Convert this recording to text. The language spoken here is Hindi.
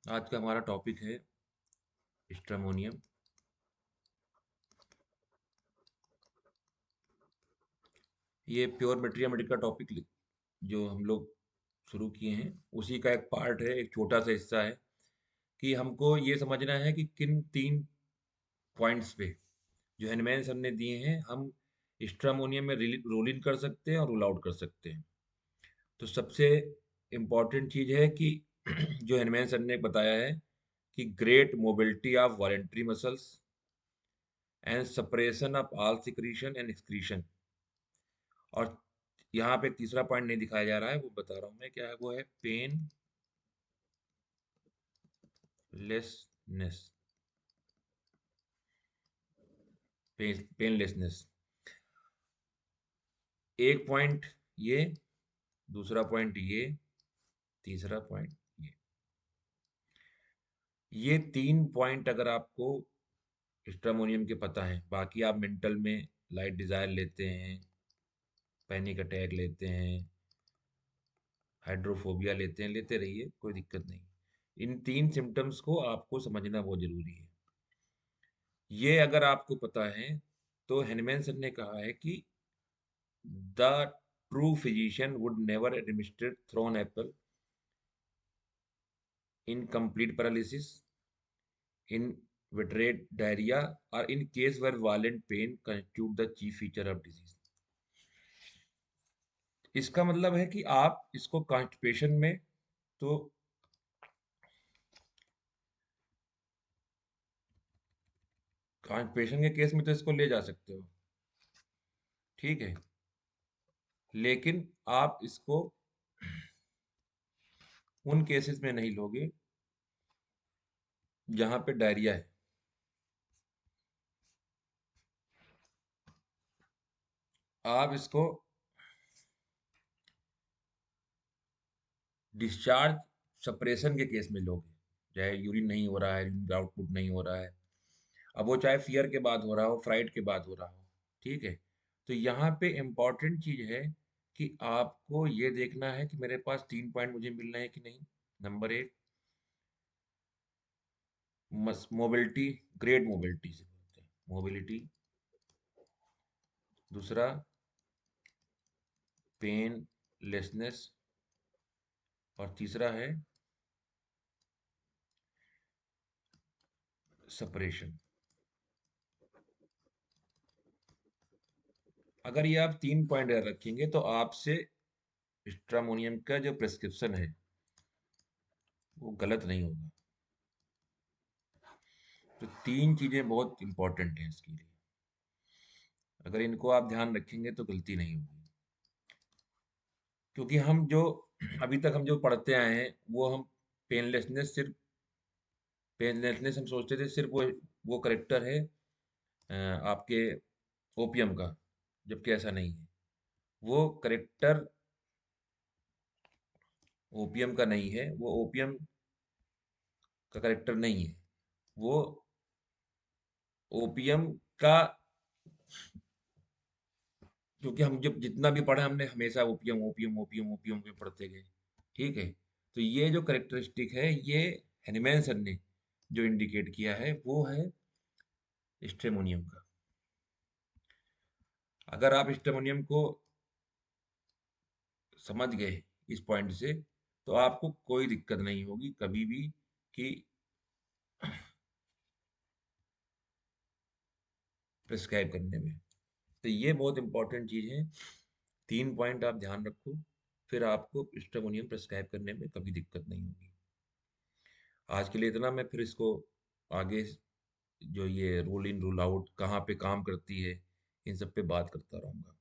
आज का हमारा टॉपिक है स्ट्रमोनियम। ये प्योर मेट्रियामेटिक का टॉपिक जो हम लोग शुरू किए हैं उसी का एक पार्ट है, एक छोटा सा हिस्सा है कि हमको ये समझना है कि किन 3 पॉइंट्स पे जो हैनमैन सर ने दिए हैं हम स्ट्रमोनियम में रोल इन कर सकते हैं और रूल आउट कर सकते हैं। तो सबसे इम्पॉर्टेंट चीज़ है कि जो हैनमैन सर ने बताया है कि great mobility of voluntary muscles and separation of all secretion and excretion. और यहाँ पे तीसरा पॉइंट नहीं दिखाया जा रहा है, वो बता रहा हूँ मैं क्या है। वो है पेनलेसनेस। पेनलेसनेस एक पॉइंट ये, दूसरा पॉइंट ये, तीसरा पॉइंट ये 3 पॉइंट अगर आपको स्ट्रामोनियम के पता है, बाकी आप मेंटल में लाइट डिजायर लेते हैं, पैनिक अटैक लेते हैं, हाइड्रोफोबिया लेते हैं, लेते रहिए, कोई दिक्कत नहीं। इन 3 सिम्टम्स को आपको समझना बहुत जरूरी है। ये अगर आपको पता है तो हैनमैन सर ने कहा है कि the true physician would never administer thorn apple in complete paralysis, inveterate diarrhoea और in case where violent pain constitute the chief feature of disease. इसका मतलब है कि आप इसको कॉन्स्टिपेशन में तो कॉन्स्टिपेशन के केस में तो इसको ले जा सकते हो, ठीक है, लेकिन आप इसको उन केसेस में नहीं लोगे जहां पे डायरिया है। आप इसको डिस्चार्ज सप्रेशन के केस में लोगे, चाहे यूरिन नहीं हो रहा है, यूरिन आउटपुट नहीं हो रहा है, अब वो चाहे फियर के बाद हो रहा हो, फ्राइड के बाद हो रहा हो, ठीक है। तो यहाँ पे इम्पॉर्टेंट चीज है कि आपको ये देखना है कि मेरे पास 3 पॉइंट मुझे मिल रहे हैं कि नहीं। नंबर 1, मोबिलिटी, ग्रेट मोबिलिटी से बोलते हैं मोबिलिटी। दूसरा पेन लेसनेस। और तीसरा है सेपरेशन। अगर ये आप 3 पॉइंट रखेंगे तो आपसे स्ट्रामोनियम का जो प्रेस्क्रिप्शन है वो गलत नहीं होगा। तो 3 चीजें बहुत इंपॉर्टेंट हैं इसके लिए, अगर इनको आप ध्यान रखेंगे तो गलती नहीं होगी। क्योंकि हम जो अभी तक हम जो पढ़ते आए हैं वो हम पेनलेसनेस हम सोचते थे सिर्फ वो करेक्टर है आपके ओपियम का, जबकि ऐसा नहीं है। वो करेक्टर ओपियम का नहीं है, वो ओपियम का करेक्टर नहीं है। वो ओपियम का, क्योंकि हम जब जितना भी पढ़े हमने हमेशा ओपियम ओपियम ओपियम ओपियम में पढ़ते गए, ठीक है। तो ये जो करेक्टरिस्टिक है ये हैनिमैन सर ने जो इंडिकेट किया है वो है स्ट्रेमोनियम का। अगर आप स्ट्रेमोनियम को समझ गए इस पॉइंट से तो आपको कोई दिक्कत नहीं होगी कभी भी कि प्रिस्क्राइब करने में। तो ये बहुत इंपॉर्टेंट चीज़ है, 3 पॉइंट आप ध्यान रखो, फिर आपको स्ट्रेमोनियम प्रिस्क्राइब करने में कभी दिक्कत नहीं होगी। आज के लिए इतना। मैं फिर इसको आगे जो ये रूल इन रूल आउट कहाँ पे काम करती है इन सब पे बात करता रहूँगा।